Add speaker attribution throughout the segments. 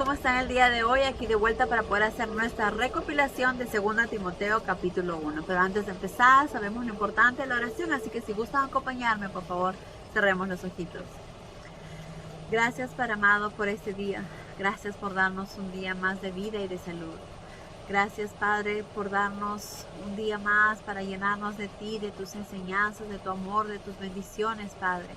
Speaker 1: ¿cómo están el día de hoy? Aquí de vuelta para poder hacer nuestra recopilación de 2 Timoteo capítulo 1. Pero antes de empezar, sabemos lo importante de la oración, así que si gustan acompañarme, por favor, cerremos los ojitos. Gracias, Padre amado, por este día. Gracias por darnos un día más de vida y de salud. Gracias, Padre, por darnos un día más para llenarnos de ti, de tus enseñanzas, de tu amor, de tus bendiciones, Padre.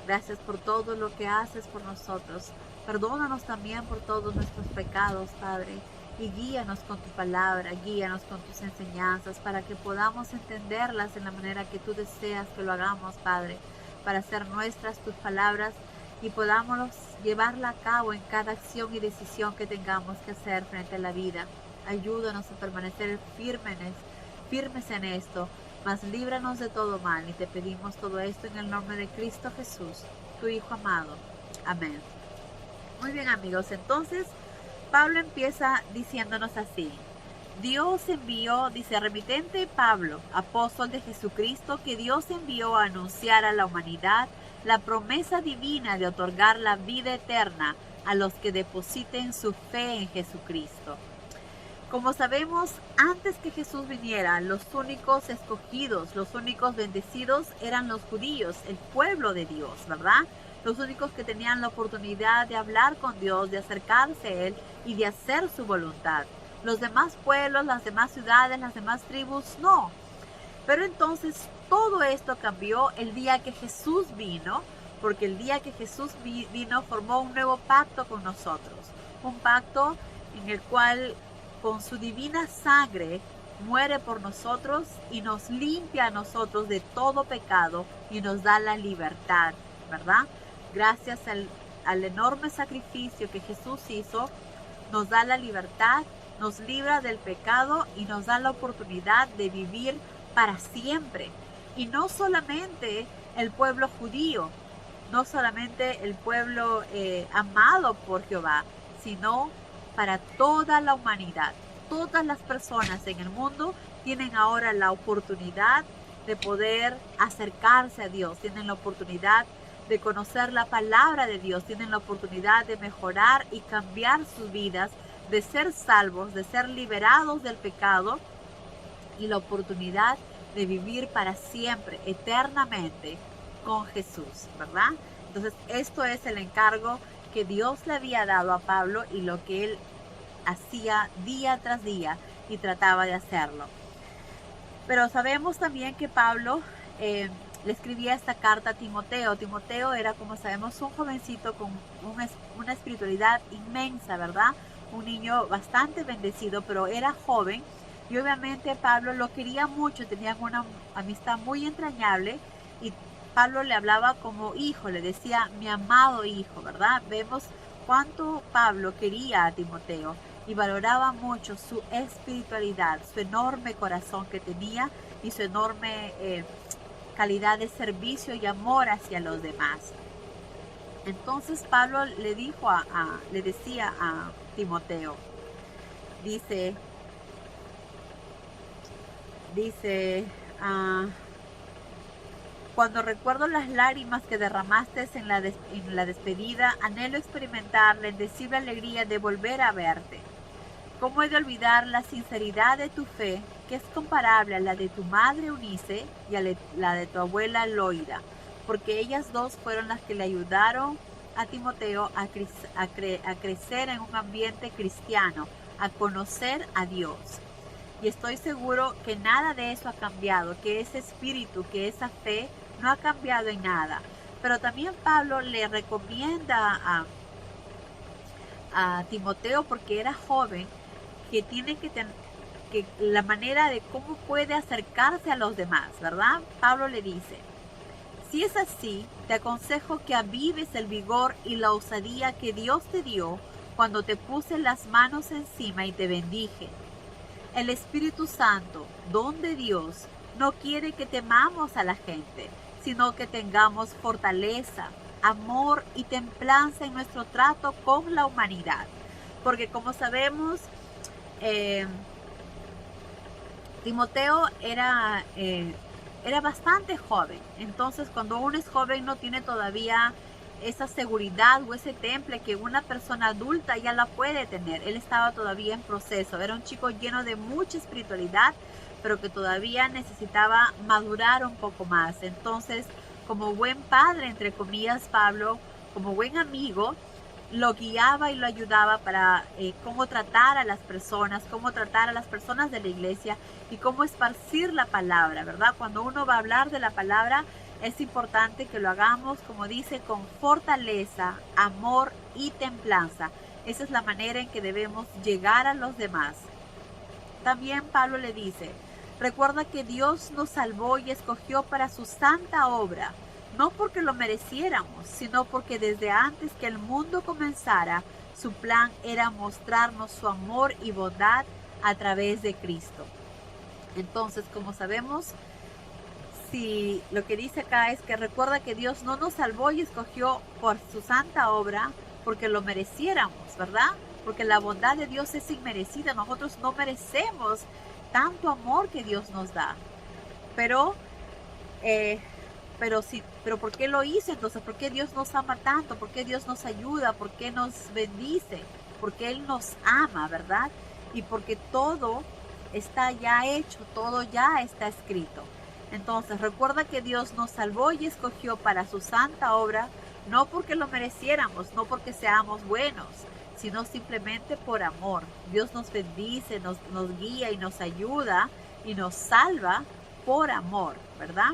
Speaker 1: Gracias por todo lo que haces por nosotros. Perdónanos también por todos nuestros pecados, Padre, y guíanos con tu palabra, guíanos con tus enseñanzas para que podamos entenderlas en la manera que tú deseas que lo hagamos, Padre, para hacer nuestras tus palabras y podamos llevarla a cabo en cada acción y decisión que tengamos que hacer frente a la vida. Ayúdanos a permanecer firmes en esto, mas líbranos de todo mal, y te pedimos todo esto en el nombre de Cristo Jesús, tu Hijo amado. Amén. Muy bien, amigos, entonces Pablo empieza diciéndonos así: Dios envió, dice, remitente Pablo, apóstol de Jesucristo, que Dios envió a anunciar a la humanidad la promesa divina de otorgar la vida eterna a los que depositen su fe en Jesucristo. Como sabemos, antes que Jesús viniera, los únicos escogidos, los únicos bendecidos eran los judíos, el pueblo de Dios, ¿verdad? Los únicos que tenían la oportunidad de hablar con Dios, de acercarse a Él y de hacer su voluntad. Los demás pueblos, las demás ciudades, las demás tribus, no. Pero entonces todo esto cambió el día que Jesús vino, porque el día que Jesús vino formó un nuevo pacto con nosotros. Un pacto en el cual con su divina sangre muere por nosotros y nos limpia a nosotros de todo pecado y nos da la libertad, ¿verdad? Gracias al enorme sacrificio que Jesús hizo, nos da la libertad, nos libra del pecado y nos da la oportunidad de vivir para siempre. Y no solamente el pueblo judío, no solamente el pueblo amado por Jehová, sino para toda la humanidad. Todas las personas en el mundo tienen ahora la oportunidad de poder acercarse a Dios, tienen la oportunidad de conocer la palabra de Dios, tienen la oportunidad de mejorar y cambiar sus vidas, de ser salvos, de ser liberados del pecado y la oportunidad de vivir para siempre, eternamente con Jesús, ¿verdad? Entonces, esto es el encargo que Dios le había dado a Pablo y lo que él hacía día tras día y trataba de hacerlo. Pero sabemos también que Pablo le escribía esta carta a Timoteo. Timoteo era, como sabemos, un jovencito con una espiritualidad inmensa, ¿verdad? Un niño bastante bendecido, pero era joven y obviamente Pablo lo quería mucho, tenían una amistad muy entrañable y Pablo le hablaba como hijo, le decía mi amado hijo, ¿verdad? Vemos cuánto Pablo quería a Timoteo y valoraba mucho su espiritualidad, su enorme corazón que tenía y su enorme calidad de servicio y amor hacia los demás. Entonces Pablo le decía a Timoteo, dice, cuando recuerdo las lágrimas que derramaste en la despedida, anhelo experimentar la indecible alegría de volver a verte. ¿Cómo he de olvidar la sinceridad de tu fe, que es comparable a la de tu madre Eunice y a la de tu abuela Loida? Porque ellas dos fueron las que le ayudaron a Timoteo a crecer en un ambiente cristiano, a conocer a Dios. Y estoy seguro que nada de eso ha cambiado, que ese espíritu, que esa fe no ha cambiado en nada. Pero también Pablo le recomienda a Timoteo, porque era joven, que tiene que la manera de cómo puede acercarse a los demás, ¿verdad? Pablo le dice, si es así, te aconsejo que avives el vigor y la osadía que Dios te dio cuando te puse las manos encima y te bendije. El Espíritu Santo, don de Dios, no quiere que temamos a la gente, sino que tengamos fortaleza, amor y templanza en nuestro trato con la humanidad. Porque como sabemos, Timoteo era bastante joven. Entonces, cuando uno es joven no tiene todavía esa seguridad o ese temple que una persona adulta ya la puede tener. Él estaba todavía en proceso, era un chico lleno de mucha espiritualidad, pero que todavía necesitaba madurar un poco más. Entonces, como buen padre, entre comillas, Pablo, como buen amigo, lo guiaba y lo ayudaba para cómo tratar a las personas de la iglesia y cómo esparcir la palabra, ¿verdad? Cuando uno va a hablar de la palabra, es importante que lo hagamos, como dice, con fortaleza, amor y templanza. Esa es la manera en que debemos llegar a los demás. También Pablo le dice, recuerda que Dios nos salvó y escogió para su santa obra, no porque lo mereciéramos, sino porque desde antes que el mundo comenzara, su plan era mostrarnos su amor y bondad a través de Cristo. Entonces, como sabemos, si lo que dice acá es que recuerda que Dios no nos salvó y escogió por su santa obra porque lo mereciéramos, ¿verdad? Porque la bondad de Dios es inmerecida. Nosotros no merecemos tanto amor que Dios nos da. Pero ¿por qué lo hizo entonces? ¿Por qué Dios nos ama tanto? ¿Por qué Dios nos ayuda? ¿Por qué nos bendice? Porque Él nos ama, ¿verdad? Y porque todo está ya hecho, todo ya está escrito. Entonces, recuerda que Dios nos salvó y escogió para su santa obra, no porque lo mereciéramos, no porque seamos buenos, sino simplemente por amor. Dios nos bendice, nos guía y nos ayuda y nos salva por amor, ¿verdad?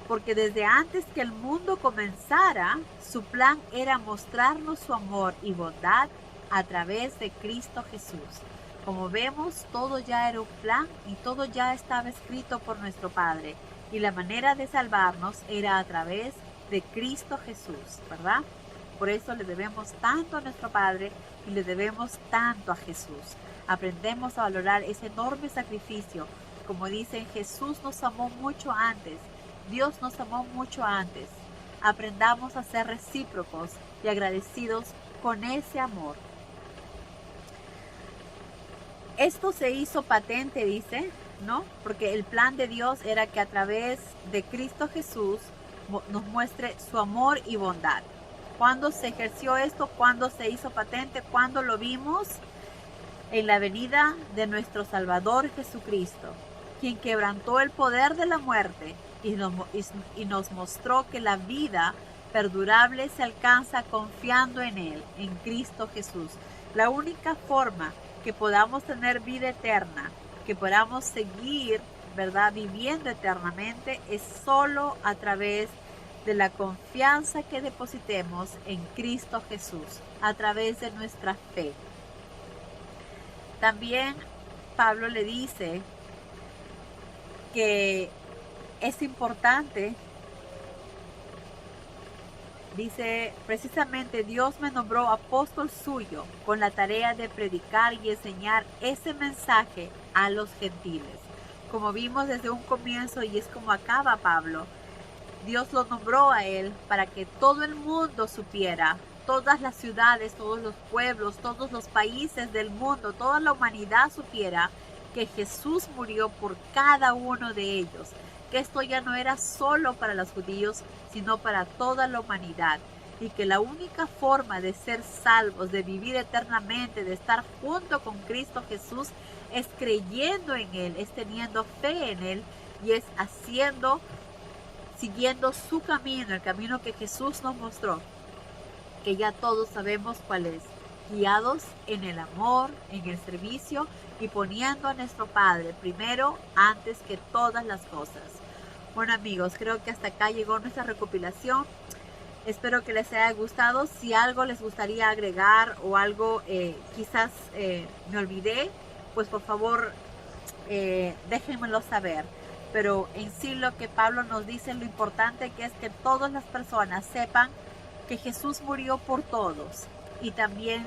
Speaker 1: Porque desde antes que el mundo comenzara, su plan era mostrarnos su amor y bondad a través de Cristo Jesús. Como vemos, todo ya era un plan y todo ya estaba escrito por nuestro Padre. Y la manera de salvarnos era a través de Cristo Jesús, ¿verdad? Por eso le debemos tanto a nuestro Padre y le debemos tanto a Jesús. Aprendemos a valorar ese enorme sacrificio. Como dicen, Jesús nos amó mucho antes. Dios nos amó mucho antes. Aprendamos a ser recíprocos y agradecidos con ese amor. Esto se hizo patente, dice, ¿no? Porque el plan de Dios era que a través de Cristo Jesús nos muestre su amor y bondad. ¿Cuándo se ejerció esto? ¿Cuándo se hizo patente? ¿Cuándo lo vimos? En la venida de nuestro Salvador Jesucristo, quien quebrantó el poder de la muerte y nos mostró que la vida perdurable se alcanza confiando en Él, en Cristo Jesús. La única forma que podamos tener vida eterna, que podamos seguir, ¿verdad?, viviendo eternamente, es solo a través de la confianza que depositemos en Cristo Jesús, a través de nuestra fe. También Pablo le dice que es importante, dice, precisamente Dios me nombró apóstol suyo con la tarea de predicar y enseñar ese mensaje a los gentiles. Como vimos desde un comienzo y es como acaba Pablo, Dios lo nombró a él para que todo el mundo supiera, todas las ciudades, todos los pueblos, todos los países del mundo, toda la humanidad supiera que Jesús murió por cada uno de ellos. Que esto ya no era solo para los judíos, sino para toda la humanidad. Y que la única forma de ser salvos, de vivir eternamente, de estar junto con Cristo Jesús, es creyendo en Él, es teniendo fe en Él y es siguiendo su camino, el camino que Jesús nos mostró, que ya todos sabemos cuál es, guiados en el amor, en el servicio y poniendo a nuestro Padre primero antes que todas las cosas. Bueno amigos, creo que hasta acá llegó nuestra recopilación. Espero que les haya gustado. Si algo les gustaría agregar o algo quizás me olvidé, pues por favor déjenmelo saber. Pero en sí lo que Pablo nos dice, lo importante que es que todas las personas sepan que Jesús murió por todos. Y también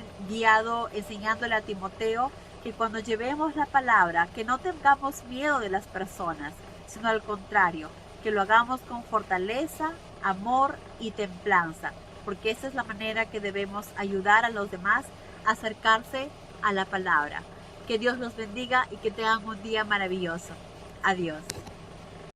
Speaker 1: enseñándole a Timoteo que cuando llevemos la palabra, que no tengamos miedo de las personas, sino al contrario, que lo hagamos con fortaleza, amor y templanza, porque esa es la manera que debemos ayudar a los demás a acercarse a la palabra. Que Dios los bendiga y que tengan un día maravilloso. Adiós.